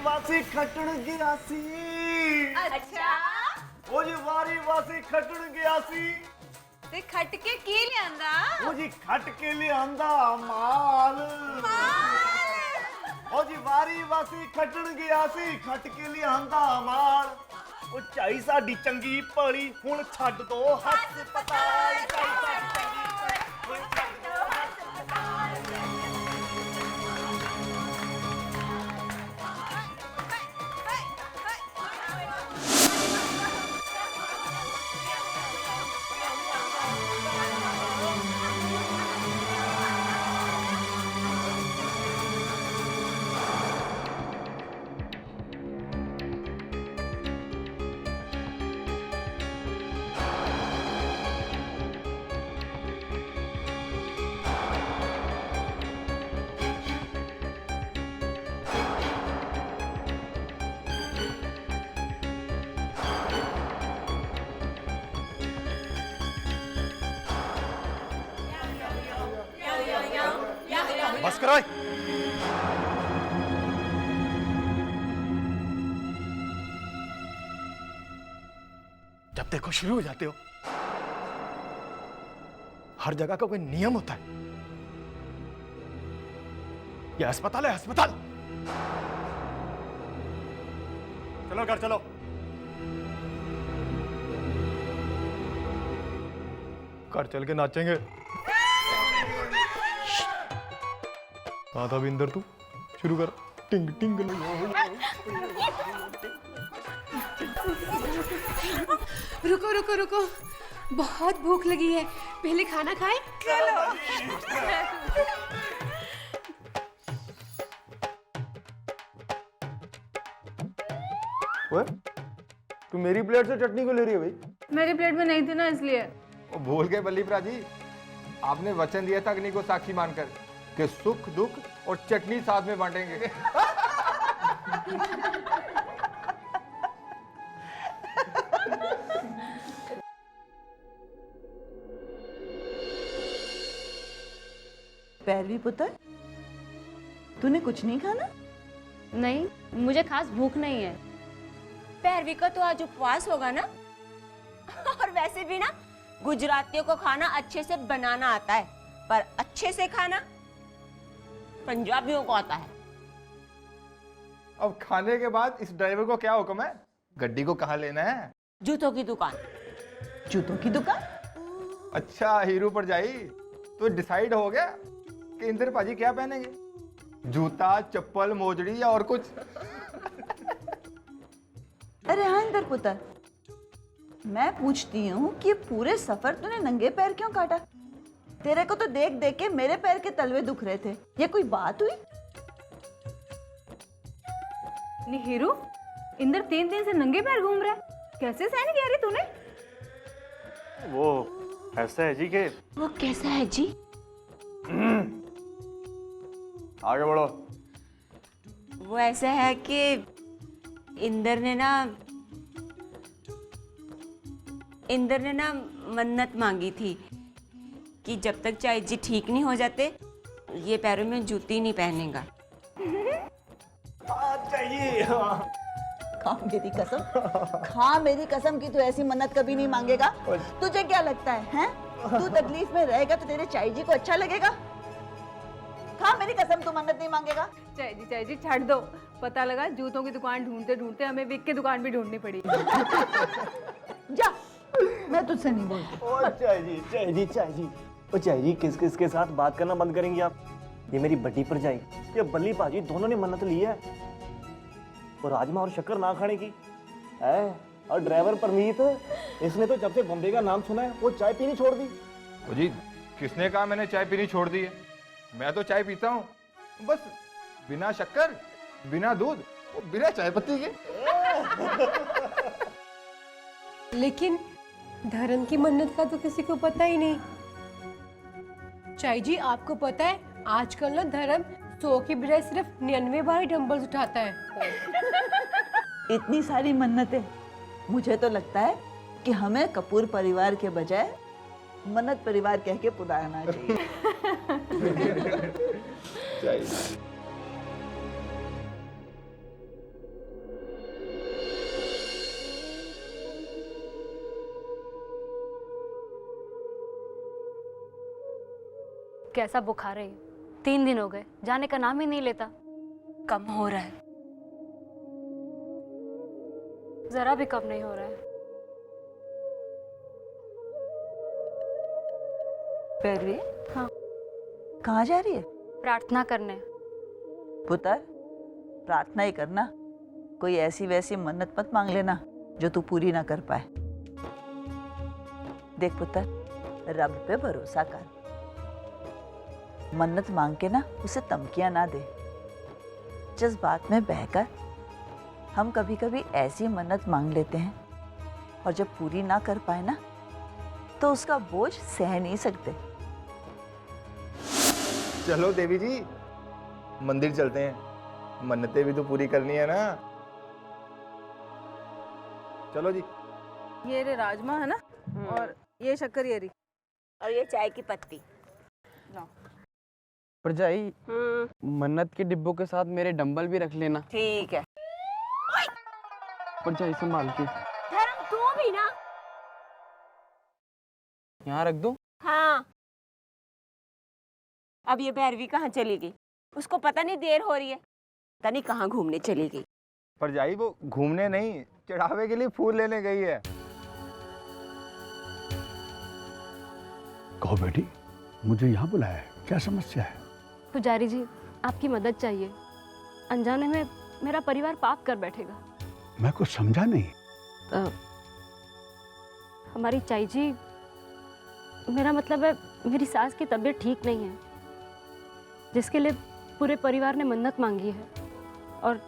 वासी खटण गया सी। अच्छा वो जी वारी वासी खटण गया सी ते खट के की लियांदा? वो जी खट के लियांदा माल। वो जी वारी वासी खटण गया सी खट के लियांदा माल। वो चाई साडी चंगी भली हुण छड्ड दो हस्पताल। चाई साडी चंगी भली हुण छड्ड दो हस्पताल। बस करो। जब देखो शुरू हो जाते हो। हर जगह का कोई नियम होता है। यह अस्पताल है, अस्पताल। चलो घर चलो। घर चल के नाचेंगे। कहाँ था बिंदर तू? शुरू कर। टिंग टिंग। रुको रुको रुको, बहुत भूख लगी है, पहले खाना खाएं? चलो। ओए, तू मेरी प्लेट से चटनी को ले रही है भाई? मेरी प्लेट में नहीं थी ना, इसलिए। वो भूल गए बल्लीप्रा जी, आपने वचन दिया था अग्नि को साक्षी मानकर कि सुख दुख और चटनी साथ में बांटेंगे। पैरवी पुत्र, तूने कुछ नहीं खाना? नहीं, मुझे खास भूख नहीं है। पैरवी का तो आज उपवास होगा ना। और वैसे भी ना गुजरातियों को खाना अच्छे से बनाना आता है, पर अच्छे से खाना पंजाबियों को आता है। अब खाने के बाद इस ड्राइवर को क्या हुक्म है? गड्डी को कहाँ लेना है? जूतों की दुकान। जूतों की दुकान? अच्छा, हीरो पर जाई तो डिसाइड हो गया कि इंद्र पाजी क्या पहनेंगे? जूता, चप्पल, मोजड़ी या और कुछ? अरे हाँ इंद्र पुत्र, मैं पूछती हूँ कि पूरे सफर तूने नंगे पैर क्यों काटा? तेरे को तो देख देख के मेरे पैर के तलवे दुख रहे थे। ये कोई बात हुई? नहीं हीरू, इंदर 3 दिन से नंगे पैर घूम रहा है, कैसे सहन किया रे तूने? वो ऐसा है जी के। वो कैसा है जी? आगे बढ़ो। वो ऐसा है कि इंदर ने ना मन्नत मांगी थी कि जब तक चाय जी ठीक नहीं हो जाते ये पैरों में जूती नहीं पहनेगा। चाहिए। खा मेरी कसम, खा मेरी कसम कि तू ऐसी मन्नत कभी नहीं मांगेगा। तुझे क्या लगता है? तू तकलीफ में रहेगा तो तेरे चाई जी को अच्छा लगेगा? खा मेरी कसम, तू मन्नत नहीं मांगेगा। चाय जी छाड़ दो। पता लगा जूतों की दुकान ढूंढते ढूंढते हमें विक की दुकान भी ढूंढनी पड़ी। जा, मैं तुझसे नहीं बोलती। ओ चाय जी किस किस के साथ बात करना बंद करेंगी आप? ये मेरी बड़ी परजाई, ये बल्ली पाजी दोनों ने मन्नत ली है और राजमा और शक्कर ना खाने की है। और ड्राइवर परमीत, इसने तो जब से बॉम्बे का नाम सुना है वो चाय पीनी छोड़ दी। ओ जी, किसने कहा मैंने चाय पीनी छोड़ दी है? मैं तो चाय पीता हूँ, बस बिना शक्कर, बिना दूध, बिना चाय पत्ती के। लेकिन धर्म की मन्नत का तो किसी को पता ही नहीं। चाय जी, आपको पता है आजकल ना धर्म 100 की बजाय सिर्फ 99 बार डंबल्स उठाता है। इतनी सारी मन्नतें, मुझे तो लगता है कि हमें कपूर परिवार के बजाय मन्नत परिवार कह के पुकारना चाहिए। कैसा बुखार है? 3 दिन हो गए, जाने का नाम ही नहीं लेता। कम हो रहा है। जरा भी कम नहीं हो रहा है। भैरवी, हाँ। कहाँ जा रही है? प्रार्थना करने। पुत्र, प्रार्थना ही करना, कोई ऐसी वैसी मन्नत मत मांग लेना जो तू पूरी ना कर पाए। देख पुत्र, रब पे भरोसा कर, मन्नत मांग के ना उसे धमकियां ना दे। जज्बात में बहकर हम कभी कभी ऐसी मन्नत मांग लेते हैं और जब पूरी ना कर पाए ना तो उसका बोझ सह नहीं सकते। चलो देवी जी, मंदिर चलते हैं, मन्नतें भी तो पूरी करनी है ना। चलो जी। ये रे राजमा है ना, और ये शक्करियरी, और ये चाय की पत्ती। परजाई, मन्नत के डिब्बों के साथ मेरे डंबल भी रख लेना। ठीक है। परजाई संभाल के। धर्म तू भी ना। यहाँ रख दो। हाँ। अब ये भैरवी कहाँ चली गई? उसको पता नहीं देर हो रही है, पता नहीं कहाँ घूमने चली गई। पर जाई वो घूमने नहीं, चढ़ावे के लिए फूल लेने गई है। कहो बेटी, मुझे यहाँ बुलाया है, क्या समस्या है? पुजारी जी, आपकी मदद चाहिए। अनजाने में मेरा परिवार पाप कर बैठेगा। मैं कुछ समझा नहीं। हमारी चाई जी, मेरा मतलब है मेरी सास की तबीयत ठीक नहीं है, जिसके लिए पूरे परिवार ने मन्नत मांगी है, और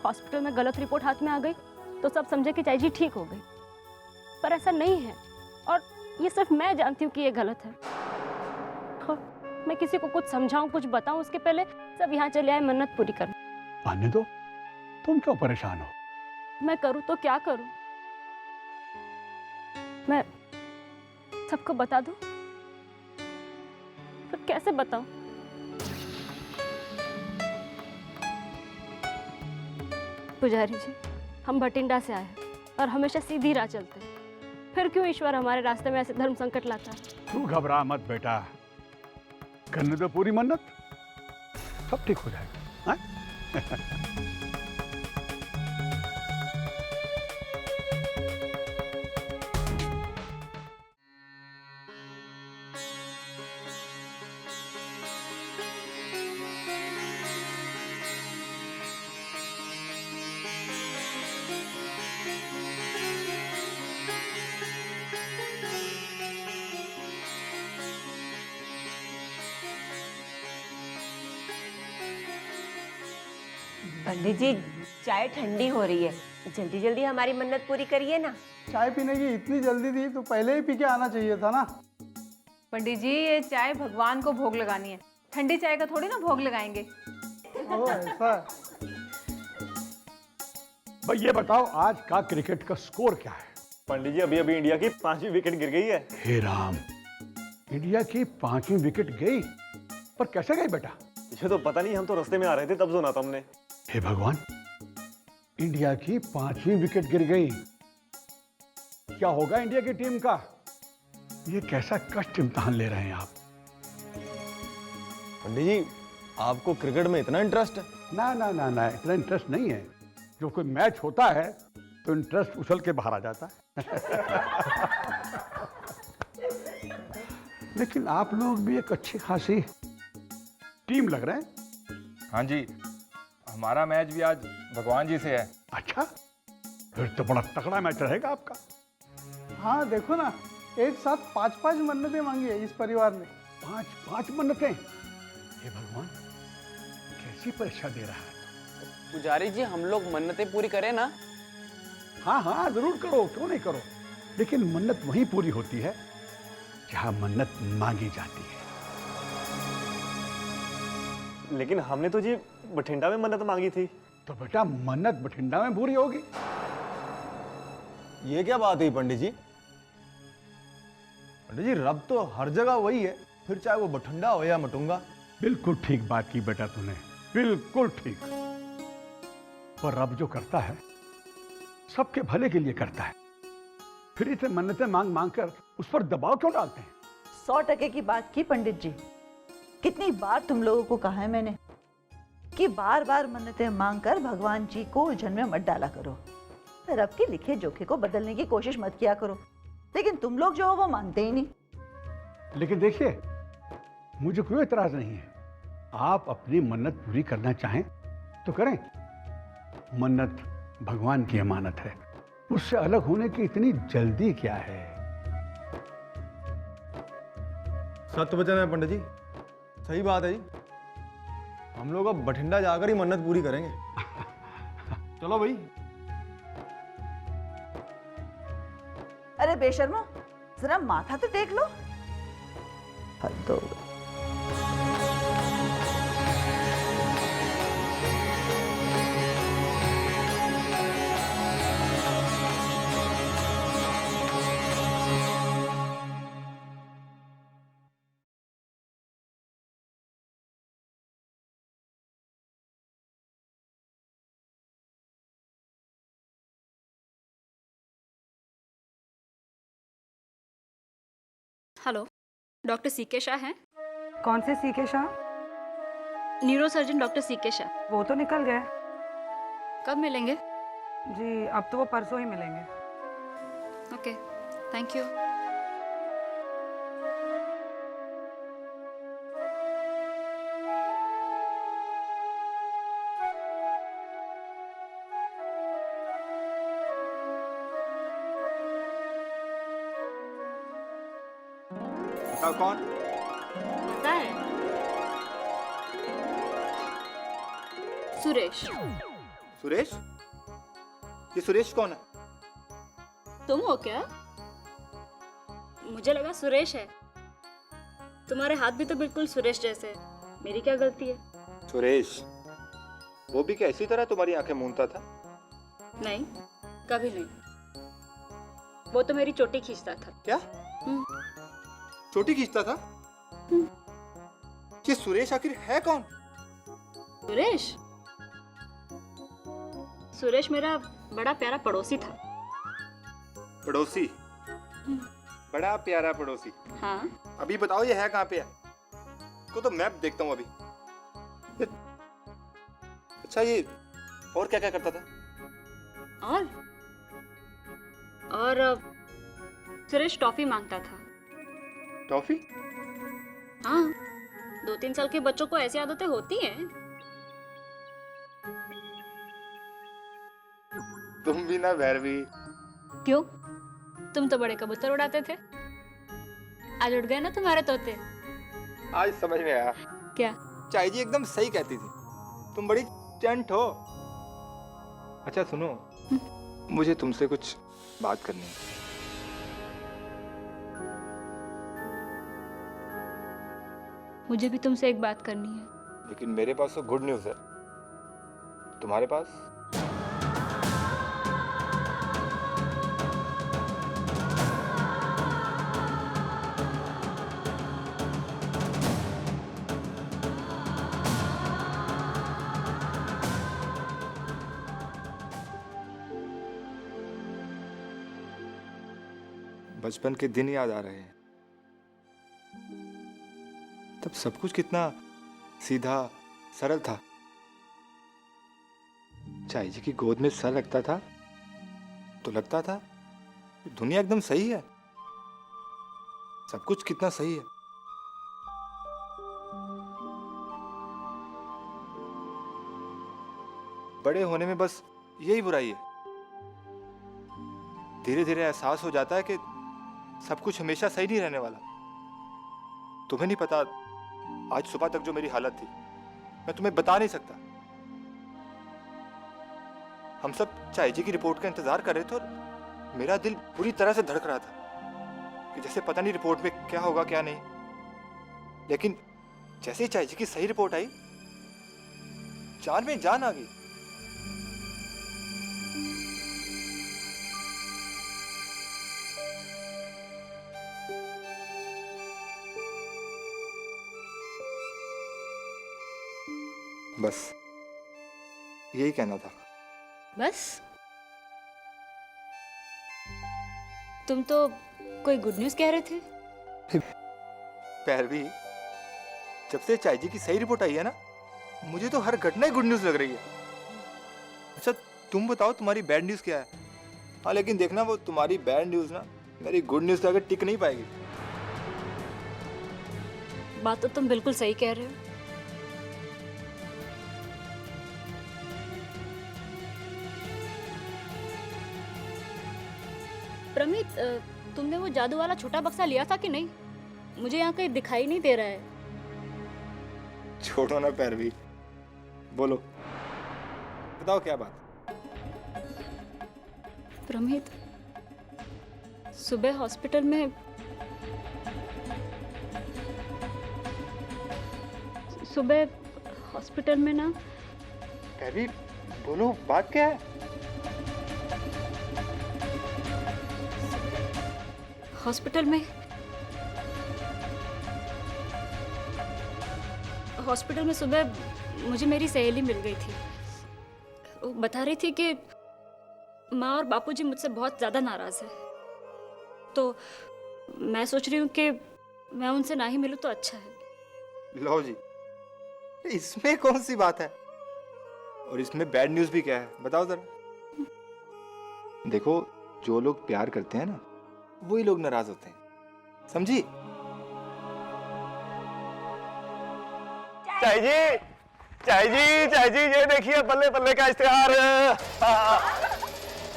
हॉस्पिटल में गलत रिपोर्ट हाथ में आ गई तो सब समझे कि चाई जी ठीक हो गई, पर ऐसा नहीं है। और ये सिर्फ मैं जानती हूँ कि ये गलत है। और मैं किसी को कुछ समझाऊं, कुछ बताऊं, उसके पहले सब यहाँ चले आए मन्नत पूरी करने। आने दो, तुम क्यों परेशान हो? मैं करूँ तो क्या करूँ? मैं सबको बता दूं? पर कैसे बताऊं? पुजारी जी, हम भटिंडा से आए हैं और हमेशा सीधी राह चलते हैं, फिर क्यों ईश्वर हमारे रास्ते में ऐसे धर्म संकट लाता है? तू घबरा मत बेटा, करने दो पूरी मन्नत, सब ठीक हो जाएगा। हाँ? पंडित जी, चाय ठंडी हो रही है, जल्दी जल्दी हमारी मन्नत पूरी करिए ना। चाय पीने की इतनी जल्दी थी तो पहले ही पी के आना चाहिए था ना। पंडित जी, ये चाय भगवान को भोग लगानी है, ठंडी चाय का थोड़ी ना भोग लगाएंगे। ओ ऐसा। भाई ये बताओ, आज का क्रिकेट का स्कोर क्या है? पंडित जी, अभी अभी इंडिया की 5वीं विकेट गिर गई है। हे राम, इंडिया की 5वीं विकेट गई, पर कैसे गई बेटा? ये तो पता नहीं, हम तो रास्ते में आ रहे थे तब सुना था हमने। हे भगवान, इंडिया की 5वीं विकेट गिर गई, क्या होगा इंडिया की टीम का? ये कैसा कष्ट इम्तिहान ले रहे हैं आप? पंडित जी, आपको क्रिकेट में इतना इंटरेस्ट है? ना ना ना ना, इतना इंटरेस्ट नहीं है। जो कोई मैच होता है तो इंटरेस्ट उछल के बाहर आ जाता है। लेकिन आप लोग भी एक अच्छी खासी टीम लग रहे हैं। हाँ जी, हमारा मैच भी आज भगवान जी से है। अच्छा, फिर तो बड़ा तगड़ा मैच रहेगा आपका। हाँ देखो ना, एक साथ 5-5 मन्नतें मांगी है इस परिवार ने। 5-5 मन्नतें। हे भगवान, कैसी परीक्षा दे रहा है? पुजारी जी, हम लोग मन्नतें पूरी करें ना? हाँ हाँ, जरूर करो, क्यों नहीं करो। लेकिन मन्नत वहीं पूरी होती है जहां मन्नत मांगी जाती है। लेकिन हमने तो जी बठिंडा में मन्नत मांगी थी। तो बेटा, मन्नत बठिंडा में पूरी होगी। ये क्या बात हुई पंडित जी? पंडित जी, रब तो हर जगह वही है, फिर चाहे वो बठिंडा हो या मटुंगा। बिल्कुल ठीक बात की बेटा तूने, बिल्कुल ठीक। पर रब जो करता है सबके भले के लिए करता है, फिर इसे मन्नतें मांग मांग कर उस पर दबाव क्यों डालते हैं? 100% की बात की पंडित जी। कितनी बार तुम लोगों को कहा है मैंने कि बार बार मन्नतें मांगकर भगवान जी को उलझन में मत डाला करो, रब के लिखे जोखे को बदलने की कोशिश मत किया करो। लेकिन तुम लोग जो हो वो मानते ही नहीं। लेकिन देखिए, मुझे कोई एतराज नहीं है। आप अपनी मन्नत पूरी करना चाहें तो करें। मन्नत भगवान की अमानत है, उससे अलग होने की इतनी जल्दी क्या है? सत्य वचन है पंडित जी, सही बात है जी। हम लोग अब बठिंडा जाकर ही मन्नत पूरी करेंगे। चलो भाई। अरे बेशर्मो, जरा माथा तो टेक लो। हद हो गई। हेलो, डॉक्टर सीके शाह हैं? कौन से CK Shah? Neuro surgeon doctor CK Shah. वो तो निकल गए कब मिलेंगे? जी, अब तो वो परसों ही मिलेंगे। Okay, thank you. बताओ कौन? पता है, सुरेश। सुरेश? ये सुरेश कौन है? तुम हो क्या? मुझे लगा सुरेश है। तुम्हारे हाथ भी तो बिल्कुल सुरेश जैसे। मेरी क्या गलती है? सुरेश वो भी क्या इसी तरह तुम्हारी आंखें मूंदता था? नहीं, कभी नहीं। वो तो मेरी चोटी खींचता था। क्या? चोटी खींचता था? ये सुरेश आखिर है कौन? सुरेश? सुरेश मेरा बड़ा प्यारा पड़ोसी था। पड़ोसी? बड़ा प्यारा पड़ोसी? हाँ। अभी बताओ ये है कहाँ पे है? इसको तो मैप देखता हूँ अभी। अच्छा, ये और क्या क्या करता था? और सुरेश टॉफी मांगता था। टॉफी? हाँ, 2-3 साल के बच्चों को ऐसी आदतें होती हैं। तुम भी ना भैरवी। क्यों? तुम तो बड़े कबूतर उड़ाते थे। आज उड़ गए ना तुम्हारे तोते। आज समझ में आया। क्या? चाई जी एकदम सही कहती थी, तुम बड़ी चंट हो। अच्छा सुनो, मुझे तुमसे कुछ बात करनी है। मुझे भी तुमसे एक बात करनी है। लेकिन मेरे पास तो गुड न्यूज़ है, तुम्हारे पास? बचपन के दिन याद आ रहे हैं। तब सब कुछ कितना सीधा सरल था। चाई जी की गोद में सर रखता था तो लगता था कि दुनिया एकदम सही है, सब कुछ कितना सही है। बड़े होने में बस यही बुराई है। धीरे धीरे एहसास हो जाता है कि सब कुछ हमेशा सही नहीं रहने वाला। तुम्हें नहीं पता, आज सुबह तक जो मेरी हालत थी मैं तुम्हें बता नहीं सकता। हम सब चाई जी की रिपोर्ट का इंतजार कर रहे थे और मेरा दिल पूरी तरह से धड़क रहा था कि जैसे पता नहीं रिपोर्ट में क्या होगा क्या नहीं। लेकिन जैसे ही चाई जी की सही रिपोर्ट आई, जान में जान आ गई। बस यही कहना था। बस? तुम तो कोई गुड न्यूज़ कह रहे थे। पैरवी, जब से चाय जी की सही रिपोर्ट आई है ना, मुझे तो हर घटना ही गुड न्यूज़ लग रही है। अच्छा तुम बताओ तुम्हारी बैड न्यूज़ क्या है? हाँ लेकिन देखना वो तुम्हारी बैड न्यूज़ ना मेरी गुड न्यूज़ के आगे टिक नहीं पाएगी। बात तो तुम बिल्कुल सही कह रहे हो। प्रमित, तुमने वो जादू वाला छोटा बक्सा लिया था कि नहीं? मुझे यहाँ कहीं दिखाई नहीं दे रहा है। छोड़ो ना पैरवी, बोलो बताओ क्या बात? प्रमित, सुबह हॉस्पिटल में ना। पैरवी बोलो बात क्या है? हॉस्पिटल में सुबह मुझे मेरी सहेली मिल गई थी। वो बता रही थी कि माँ और बापूजी मुझसे बहुत ज़्यादा नाराज़ है, तो मैं सोच रही हूँ कि मैं उनसे ना ही मिलूँ तो अच्छा है। लो जी, इसमें कौन सी बात है? और इसमें बैड न्यूज़ भी क्या है बताओ जरा। देखो जो लोग प्यार करते हैं ना वही लोग नाराज होते हैं, समझी? चाय जी, चाय जी, चाय जी, ये देखिए बल्ले बल्ले का इश्तिहार।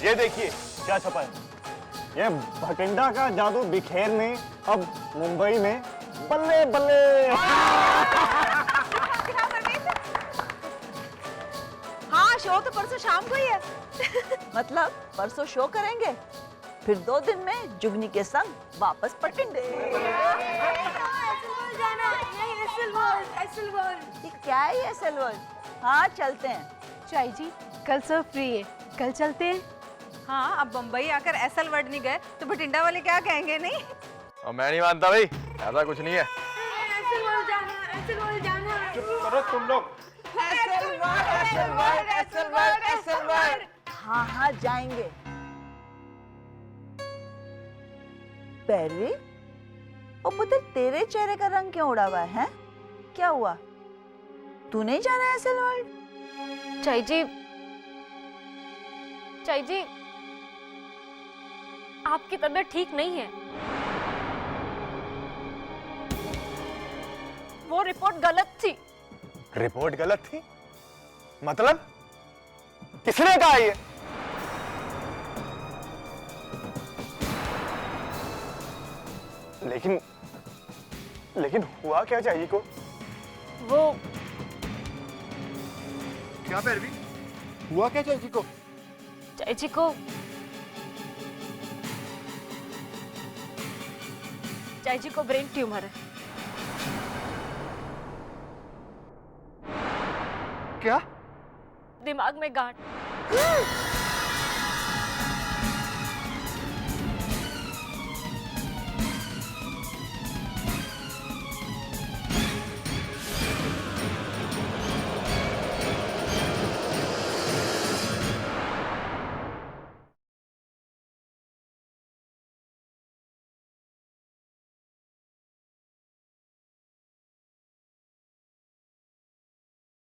ये देखिए क्या छपा है। ये भटिंडा का जादू बिखेरने अब मुंबई में बल्ले बल्ले। हाँ शो तो परसों शाम को ही है। मतलब परसों शो करेंगे, फिर 2 दिन में जुगनी के संग वापस पटिंडे। ये क्या है ये असल वर्ड? हाँ चलते हैं। चाय जी कल सब फ्री है, कल चलते हैं। हाँ अब बम्बई आकर एसल वर्ड नहीं गए तो भटिंडा वाले क्या कहेंगे? नहीं और मैं नहीं मानता भाई, ऐसा कुछ नहीं है। चुप करो तुम लोग। हाँ हाँ जाएंगे। पैरवी, ओ पुत्र तेरे चेहरे का रंग क्यों उड़ा हुआ है? क्या हुआ? तू नहीं जाना है असल वर्ल्ड? चाय जी, आपकी तबीयत ठीक नहीं है। वो रिपोर्ट गलत थी। रिपोर्ट गलत थी? मतलब किसने कहा ये? लेकिन हुआ क्या चाहिए को? वो क्या पैरवी हुआ क्या चाची को? चाय जी को ब्रेन ट्यूमर है। क्या? दिमाग में गांठ।